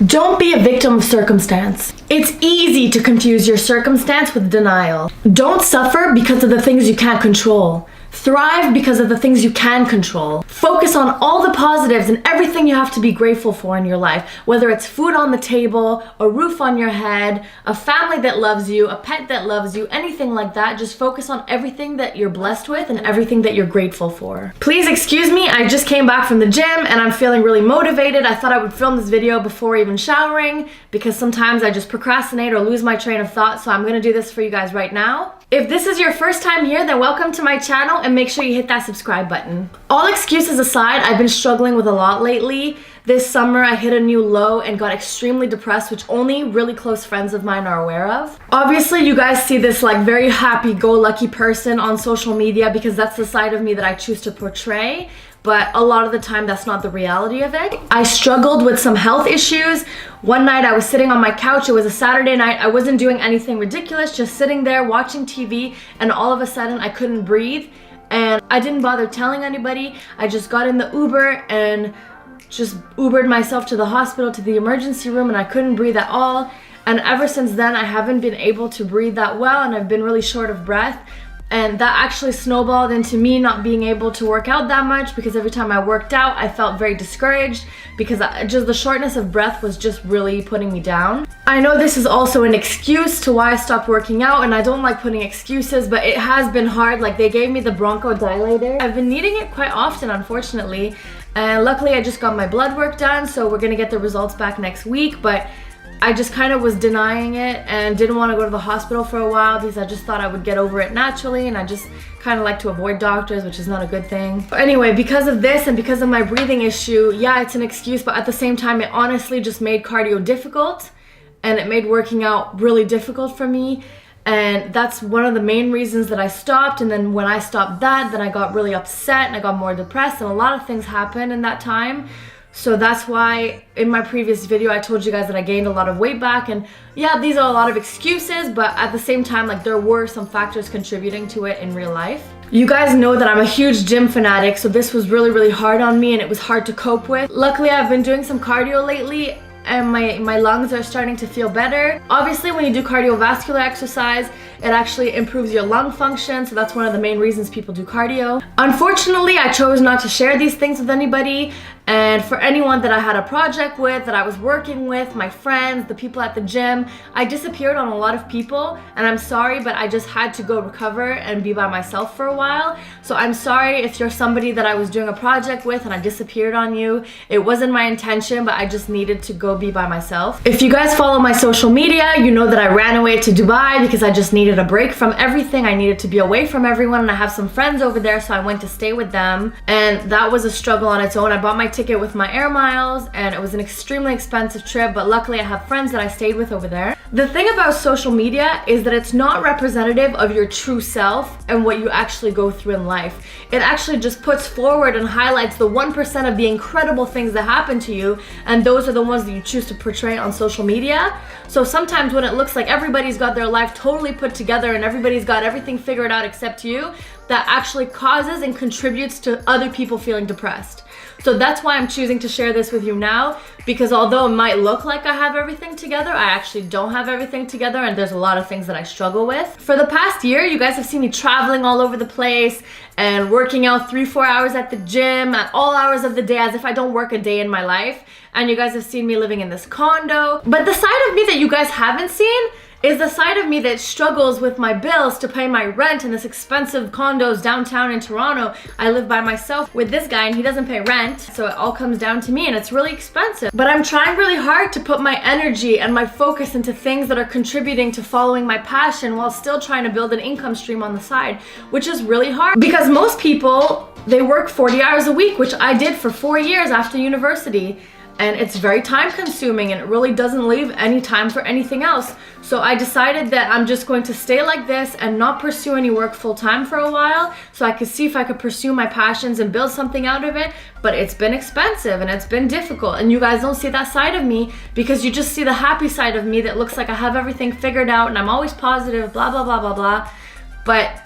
Don't be a victim of circumstance. It's easy to confuse your circumstance with denial. Don't suffer because of the things you can't control. Thrive because of the things you can control. Focus on all the positives and everything you have to be grateful for in your life, whether it's food on the table, a roof on your head, a family that loves you, a pet that loves you, anything like that. Just focus on everything that you're blessed with and everything that you're grateful for. Please excuse me, I just came back from the gym and I'm feeling really motivated. I thought I would film this video before even showering because sometimes I just procrastinate or lose my train of thought, so I'm gonna do this for you guys right now. If this is your first time here, then welcome to my channel and make sure you hit that subscribe button. All excuses aside, I've been struggling with a lot lately. This summer, I hit a new low and got extremely depressed, which only really close friends of mine are aware of. Obviously, you guys see this like very happy-go-lucky person on social media because that's the side of me that I choose to portray. But a lot of the time, that's not the reality of it. I struggled with some health issues. One night I was sitting on my couch, it was a Saturday night, I wasn't doing anything ridiculous, just sitting there watching TV, and all of a sudden I couldn't breathe. And I didn't bother telling anybody. I just got in the Uber and just Ubered myself to the hospital, to the emergency room, and I couldn't breathe at all. And ever since then, I haven't been able to breathe that well, and I've been really short of breath. And that actually snowballed into me not being able to work out that much because every time I worked out, I felt very discouraged because just the shortness of breath was just really putting me down. I know this is also an excuse to why I stopped working out, and I don't like putting excuses, but it has been hard. Like, they gave me the bronchodilator. I've been needing it quite often, unfortunately. And luckily, I just got my blood work done, so we're gonna get the results back next week. But I just kind of was denying it and didn't want to go to the hospital for a while because I just thought I would get over it naturally, and I just kind of like to avoid doctors, which is not a good thing. But anyway, because of this and because of my breathing issue, yeah, it's an excuse, but at the same time, it honestly just made cardio difficult and it made working out really difficult for me. And that's one of the main reasons that I stopped. And then when I stopped that, then I got really upset and I got more depressed, and a lot of things happened in that time. So that's why in my previous video, I told you guys that I gained a lot of weight back. And yeah, these are a lot of excuses, but at the same time, like, there were some factors contributing to it in real life. You guys know that I'm a huge gym fanatic, so this was really, really hard on me and it was hard to cope with. Luckily, I've been doing some cardio lately and my lungs are starting to feel better. Obviously, when you do cardiovascular exercise, it actually improves your lung function, so that's one of the main reasons people do cardio. Unfortunately, I chose not to share these things with anybody, and for anyone that I had a project with, that I was working with, my friends, the people at the gym, I disappeared on a lot of people, and I'm sorry, but I just had to go recover and be by myself for a while. So I'm sorry if you're somebody that I was doing a project with and I disappeared on you. It wasn't my intention, but I just needed to go be by myself. If you guys follow my social media, you know that I ran away to Dubai because I just needed a break from everything. I needed to be away from everyone, and I have some friends over there, so I went to stay with them, and that was a struggle on its own. I bought my ticket with my air miles, and it was an extremely expensive trip, but luckily I have friends that I stayed with over there. The thing about social media is that it's not representative of your true self and what you actually go through in life. It actually just puts forward and highlights the 1% of the incredible things that happen to you, and those are the ones that you choose to portray on social media. So sometimes when it looks like everybody's got their life totally put together and everybody's got everything figured out except you, that actually causes and contributes to other people feeling depressed. So that's why I'm choosing to share this with you now, because although it might look like I have everything together, I actually don't have everything together, and there's a lot of things that I struggle with. For the past year, you guys have seen me traveling all over the place and working out 3-4 hours at the gym at all hours of the day, as if I don't work a day in my life. And you guys have seen me living in this condo. But the side of me that you guys haven't seen is the side of me that struggles with my bills to pay my rent in this expensive condos downtown in Toronto. I live by myself with this guy and he doesn't pay rent, so it all comes down to me and it's really expensive. But I'm trying really hard to put my energy and my focus into things that are contributing to following my passion while still trying to build an income stream on the side, which is really hard because most people, they work 40 hours a week, which I did for 4 years after university. And it's very time consuming and it really doesn't leave any time for anything else. So I decided that I'm just going to stay like this and not pursue any work full time for a while, so I could see if I could pursue my passions and build something out of it. But it's been expensive and it's been difficult, and you guys don't see that side of me because you just see the happy side of me that looks like I have everything figured out and I'm always positive, blah, blah, blah, blah, blah. But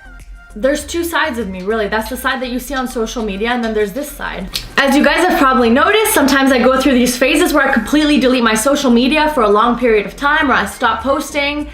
there's two sides of me, really. That's the side that you see on social media, and then there's this side. As you guys have probably noticed, sometimes I go through these phases where I completely delete my social media for a long period of time, or I stop posting.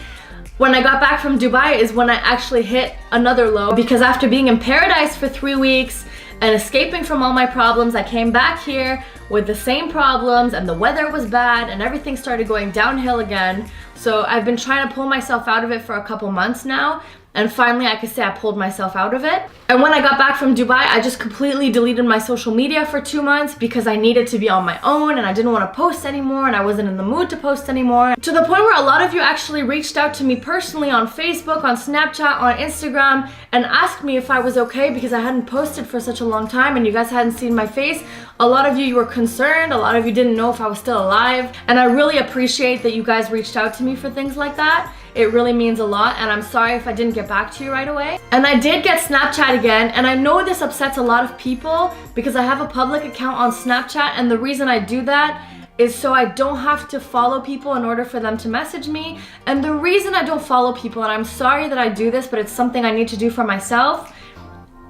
When I got back from Dubai is when I actually hit another low, because after being in paradise for 3 weeks and escaping from all my problems, I came back here with the same problems, and the weather was bad and everything started going downhill again. So I've been trying to pull myself out of it for a couple months now, and finally I could say I pulled myself out of it. And when I got back from Dubai, I just completely deleted my social media for 2 months because I needed to be on my own and I didn't want to post anymore, and I wasn't in the mood to post anymore. To the point where a lot of you actually reached out to me personally on Facebook, on Snapchat, on Instagram, and asked me if I was okay because I hadn't posted for such a long time and you guys hadn't seen my face. A lot of you were concerned, a lot of you didn't know if I was still alive, and I really appreciate that you guys reached out to me for things like that. It really means a lot, and I'm sorry if I didn't get back to you right away. And I did get Snapchat again, and I know this upsets a lot of people because I have a public account on Snapchat, and the reason I do that is so I don't have to follow people in order for them to message me. And the reason I don't follow people, and I'm sorry that I do this, but it's something I need to do for myself,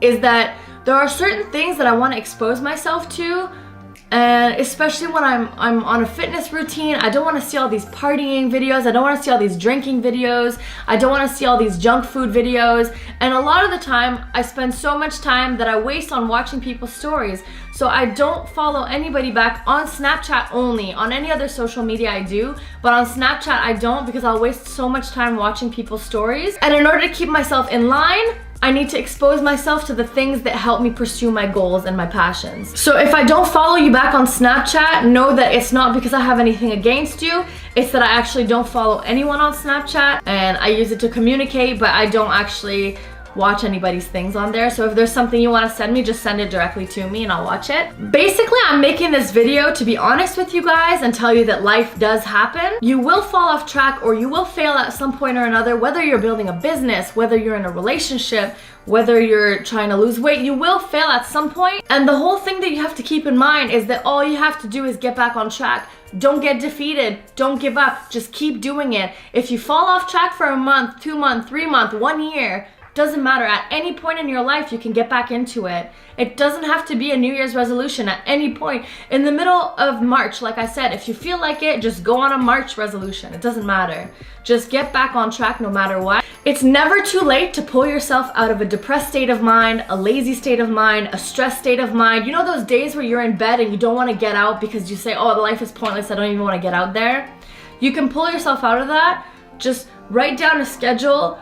is that there are certain things that I want to expose myself to. And especially when I'm on a fitness routine, I don't want to see all these partying videos. I don't want to see all these drinking videos. I don't want to see all these junk food videos. And a lot of the time, I spend so much time that I waste on watching people's stories. So I don't follow anybody back on Snapchat only. On any other social media I do, but on Snapchat I don't, because I'll waste so much time watching people's stories. And in order to keep myself in line, I need to expose myself to the things that help me pursue my goals and my passions. So if I don't follow you back on Snapchat, know that it's not because I have anything against you. It's that I actually don't follow anyone on Snapchat, and I use it to communicate, but I don't actually watch anybody's things on there. So if there's something you want to send me, just send it directly to me and I'll watch it. Basically, I'm making this video to be honest with you guys and tell you that life does happen. You will fall off track, or you will fail at some point or another, whether you're building a business, whether you're in a relationship, whether you're trying to lose weight, you will fail at some point. And the whole thing that you have to keep in mind is that all you have to do is get back on track. Don't get defeated. Don't give up. Just keep doing it. If you fall off track for a month, 2 months, 3 months, 1 year, doesn't matter. At any point in your life, you can get back into it. It doesn't have to be a New Year's resolution. At any point in the middle of March, like I said, if you feel like it, just go on a March resolution. It doesn't matter. Just get back on track no matter what. It's never too late to pull yourself out of a depressed state of mind, a lazy state of mind, a stressed state of mind. You know those days where you're in bed and you don't want to get out because you say, oh, life is pointless, I don't even want to get out there? You can pull yourself out of that. Just write down a schedule,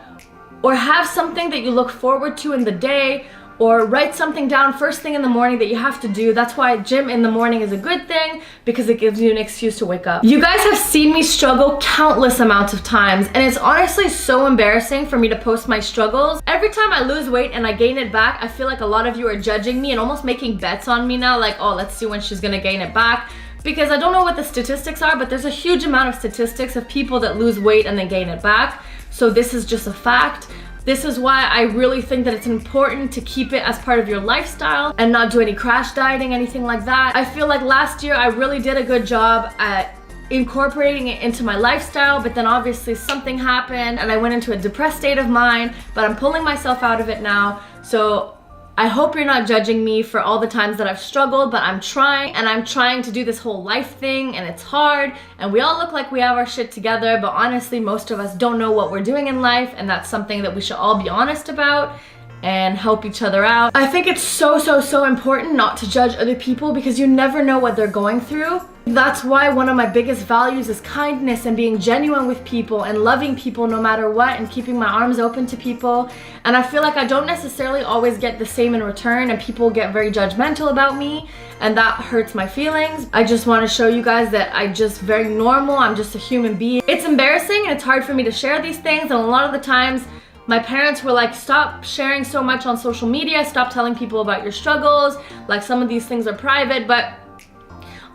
or have something that you look forward to in the day, or write something down first thing in the morning that you have to do. That's why gym in the morning is a good thing, because it gives you an excuse to wake up. You guys have seen me struggle countless amounts of times, and it's honestly so embarrassing for me to post my struggles. Every time I lose weight and I gain it back, I feel like a lot of you are judging me and almost making bets on me now, like, oh, let's see when she's gonna gain it back. Because I don't know what the statistics are, but there's a huge amount of statistics of people that lose weight and then gain it back. So this is just a fact. This is why I really think that it's important to keep it as part of your lifestyle and not do any crash dieting, anything like that. I feel like last year I really did a good job at incorporating it into my lifestyle, but then obviously something happened and I went into a depressed state of mind, but I'm pulling myself out of it now. So I hope you're not judging me for all the times that I've struggled, but I'm trying, and I'm trying to do this whole life thing, and it's hard, and we all look like we have our shit together, but honestly, most of us don't know what we're doing in life, and that's something that we should all be honest about and help each other out. I think it's so important not to judge other people, because you never know what they're going through. That's why one of my biggest values is kindness and being genuine with people and loving people no matter what, and keeping my arms open to people. And I feel like I don't necessarily always get the same in return, and people get very judgmental about me, and that hurts my feelings. I just want to show you guys that I'm just very normal. I'm just a human being. It's embarrassing and it's hard for me to share these things, and a lot of the times my parents were like, stop sharing so much on social media, stop telling people about your struggles, like some of these things are private. But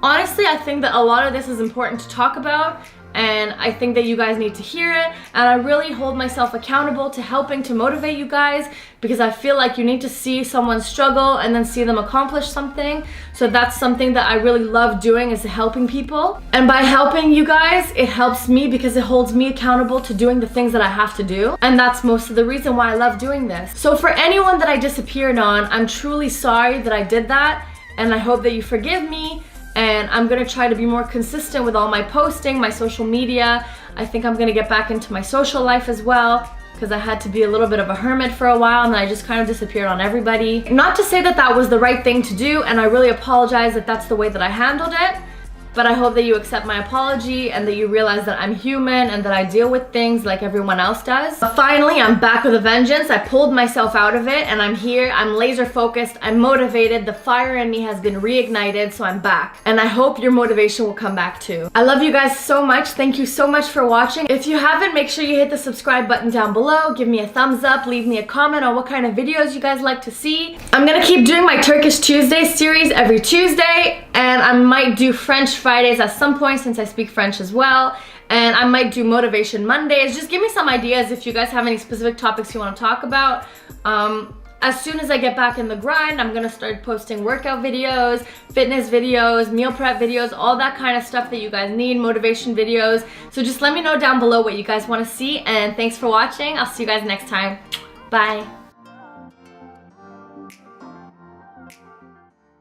Honestly, I think that a lot of this is important to talk about, and I think that you guys need to hear it, and I really hold myself accountable to helping to motivate you guys, because I feel like you need to see someone struggle and then see them accomplish something. So that's something that I really love doing, is helping people. And by helping you guys, it helps me because it holds me accountable to doing the things that I have to do. And that's most of the reason why I love doing this. So for anyone that I disappeared on, I'm truly sorry that I did that, and I hope that you forgive me. And I'm gonna try to be more consistent with all my posting, my social media. I think I'm gonna get back into my social life as well, because I had to be a little bit of a hermit for a while, and then I just kind of disappeared on everybody. Not to say that that was the right thing to do, and I really apologize that that's the way that I handled it. But I hope that you accept my apology and that you realize that I'm human and that I deal with things like everyone else does. But finally, I'm back with a vengeance. I pulled myself out of it and I'm here. I'm laser focused. I'm motivated. The fire in me has been reignited, so I'm back. And I hope your motivation will come back too. I love you guys so much. Thank you so much for watching. If you haven't, make sure you hit the subscribe button down below. Give me a thumbs up. Leave me a comment on what kind of videos you guys like to see. I'm gonna keep doing my Turkish Tuesday series every Tuesday, and I might do French Fridays at some point since I speak French as well, and I might do Motivation Mondays. Just give me some ideas if you guys have any specific topics you want to talk about. As soon as I get back in the grind, I'm gonna start posting workout videos, fitness videos, meal prep videos, all that kind of stuff that you guys need, motivation videos. So just let me know down below what you guys want to see, and thanks for watching. I'll see you guys next time. Bye.